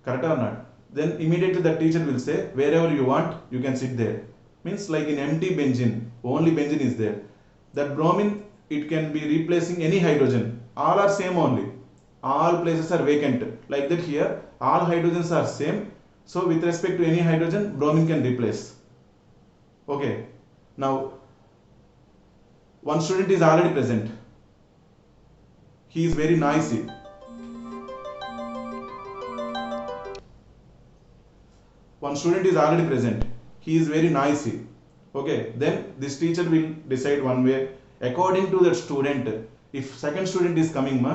Correct or not? Then immediately the teacher will say, wherever you want you can sit there. Means like in empty benzene, only benzene is there. That bromine, it can be replacing any hydrogen. All are same only. All places are vacant. Like that here, all hydrogens are same. So with respect to any hydrogen, bromine can replace. Okay. Now, one student is already present. He is very noisy. One student is already present. He is very noisy. Okay. Then this teacher will decide one way. According to that student, if second student is coming,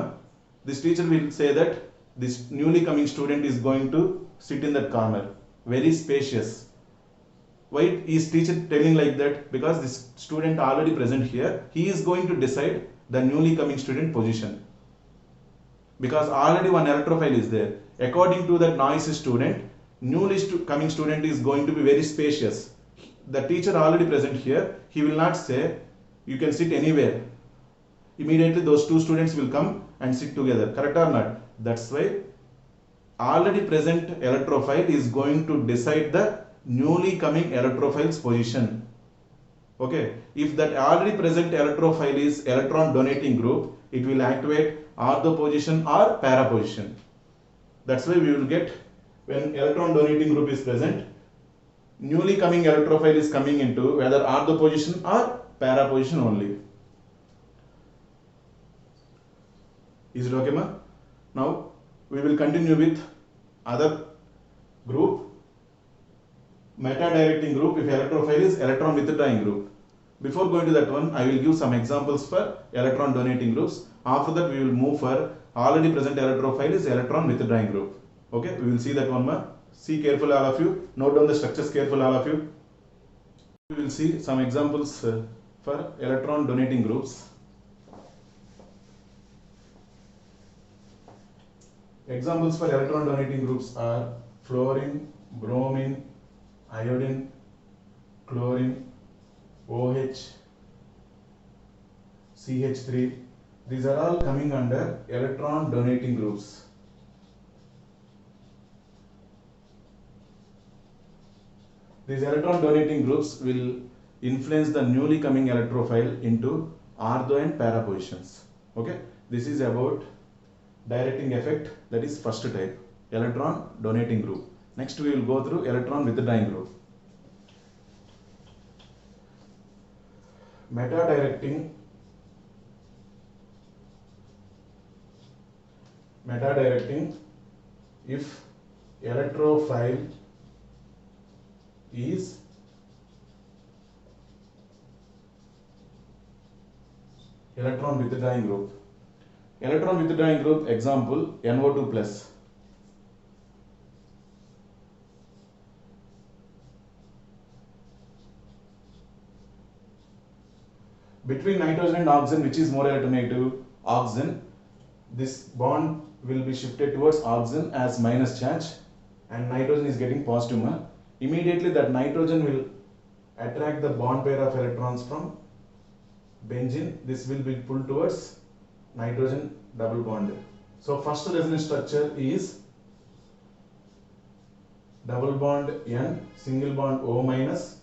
this teacher will say that this newly coming student is going to sit in that corner. Very spacious. Why is teacher telling like that? Because this student already present here. He is going to decide the newly coming student position. Because already one electrophile is there. According to that noisy student, newly coming student is going to be very spacious. The teacher already present here. He will not say you can sit anywhere. Immediately those two students will come and sit together. Correct or not? That's why already present electrophile is going to decide the newly coming electrophile's position. Okay. If that already present electrophile is electron donating group, it will activate ortho position or para position. That's why we will get, when electron donating group is present, newly coming electrophile is coming into whether ortho position or para position only. Is it okay, ma? Now we will continue with other group, meta directing group, if electrophile is electron withdrawing group. Before going to that one, I will give some examples for electron donating groups. After that we will move for already present electrophile is electron withdrawing group. Okay, we will see that one, ma. See carefully all of you. Note down the structures carefully all of you. We will see some examples for electron donating groups. Examples for electron donating groups are fluorine, bromine, iodine, chlorine, OH, CH3. These are all coming under electron donating groups. These electron donating groups will influence the newly coming electrophile into ortho and para positions. Okay, this is about directing effect, that is first type, electron donating group. Next we will go through electron withdrawing group. Meta directing meta directing if electrophile is electron withdrawing group. Electron withdrawing group example NO2 plus. Between nitrogen and oxygen, which is more electronegative? Oxygen. This bond will be shifted towards oxygen as minus charge, and nitrogen is getting positive mark. Immediately that nitrogen will attract the bond pair of electrons from benzene. This will be pulled towards nitrogen double bond. So first resonance structure is double bond N, single bond O minus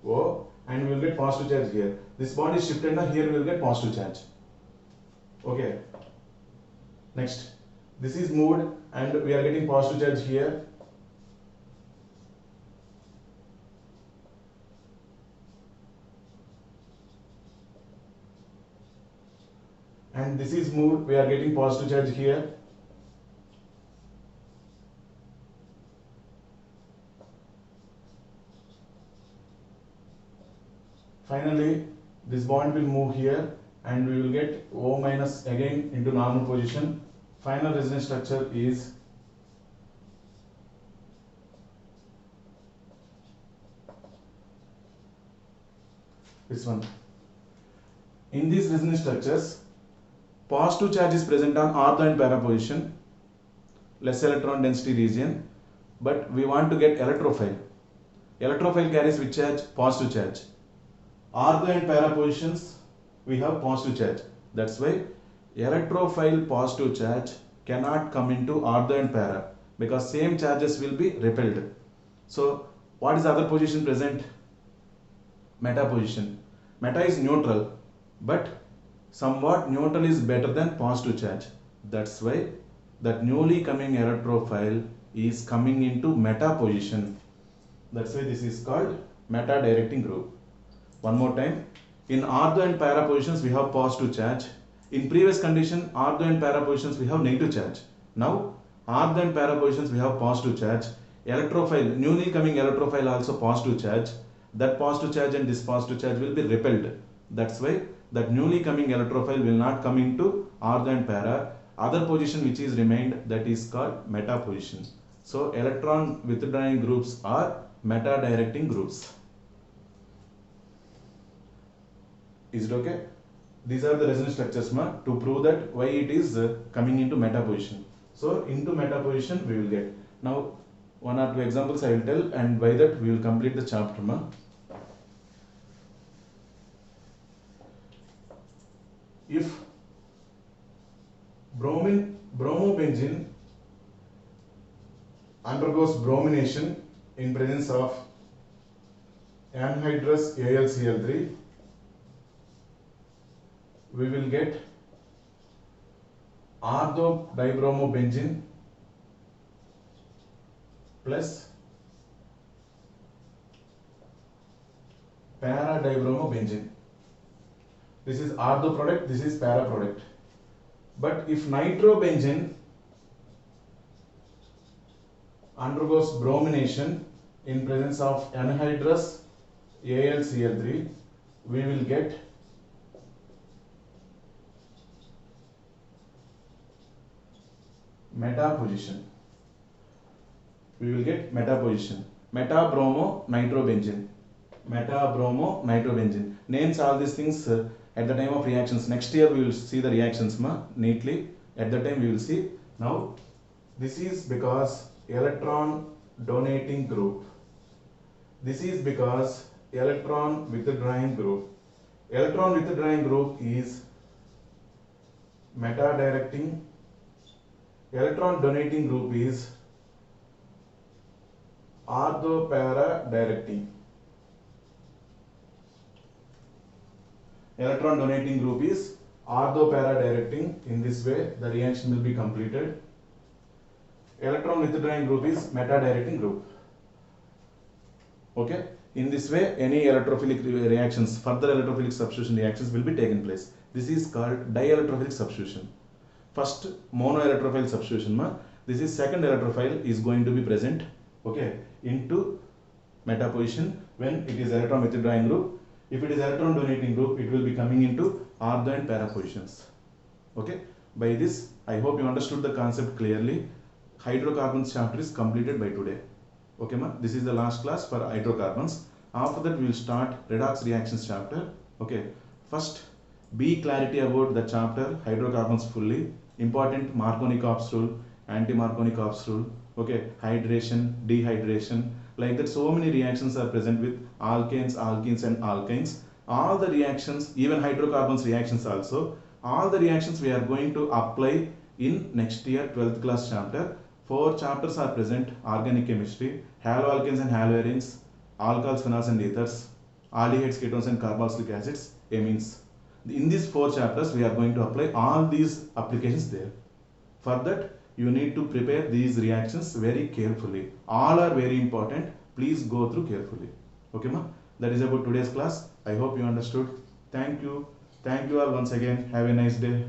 O, and we will get positive charge here. This bond is shifted now, here we will get positive charge. Okay. Next, this is moved and we are getting positive charge here. And this is moved, we are getting positive charge here. Finally, this bond will move here and we will get O minus again into normal position. Final resonance structure is this one. In these resonance structures, positive charge is present on ortho and para position, less electron density region, but we want to get electrophile. Electrophile carries which charge? Positive charge. Ortho and para positions, we have positive charge. That's why electrophile positive charge cannot come into ortho and para, because same charges will be repelled. So what is the other position present? Meta position. Meta is neutral, but somewhat neutral is better than positive charge. That's why that newly coming electrophile is coming into meta position. That's why this is called meta directing group. One more time. In ortho and para positions we have positive charge. In previous condition, ortho and para positions we have negative charge. Now ortho and para positions we have positive charge. Electrophile, newly coming electrophile also positive charge. That positive charge and this positive charge will be repelled. That's why that newly coming electrophile will not come into ortho and para. Other position which is remained, that is called meta position. So electron withdrawing groups are meta directing groups. Is it okay? These are the resonance structures to prove that why it is coming into meta position. So into meta position we will get. Now one or two examples I will tell, and by that we will complete the chapter. If bromobenzene undergoes bromination in presence of anhydrous AlCl3, we will get ortho-dibromobenzene plus para-dibromobenzene. This is ortho product, this is para product. But if nitrobenzene undergoes bromination in presence of anhydrous AlCl3, we will get meta position. We will get meta position. Meta-bromo nitrobenzene. Meta-bromo nitrobenzene. Names all these things at the time of reactions. Next year we will see the reactions neatly. At the time we will see. Now this is because electron donating group. This is because electron withdrawing group. Electron withdrawing group is meta directing. Electron donating group is ortho-para directing. Electron donating group is ortho-para directing. In this way the reaction will be completed. Electron withdrawing group is meta directing group. Okay. In this way any electrophilic reactions, further electrophilic substitution reactions will be taken place. This is called dielectrophilic substitution. first mono electrophile substitution ma, this is second electrophile is going to be present, okay, into meta position when it is electron withdrawing group. If it is electron donating group, it will be coming into ortho and para positions. Okay, by this I hope you understood the concept clearly. Hydrocarbons chapter is completed by today. Okay ma, this is the last class for hydrocarbons. After that we will start redox reactions chapter. Okay, first be clarity about the chapter hydrocarbons fully. Important Markovnikov rule, anti-Markovnikov rule, okay, hydration, dehydration, like that so many reactions are present with alkanes, alkenes and alkynes. All the reactions, even hydrocarbons reactions also, all the reactions we are going to apply in next year 12th class chapter. 4 chapters are present: organic chemistry, haloalkanes and haloarenes, alcohols, phenols and ethers, aldehydes, ketones and carboxylic acids, amines. In these 4 chapters we are going to apply all these applications there. For that you need to prepare these reactions very carefully. All are very important. Please go through carefully. Okay ma, that is about today's class. I hope you understood. Thank you all once again. Have a nice day.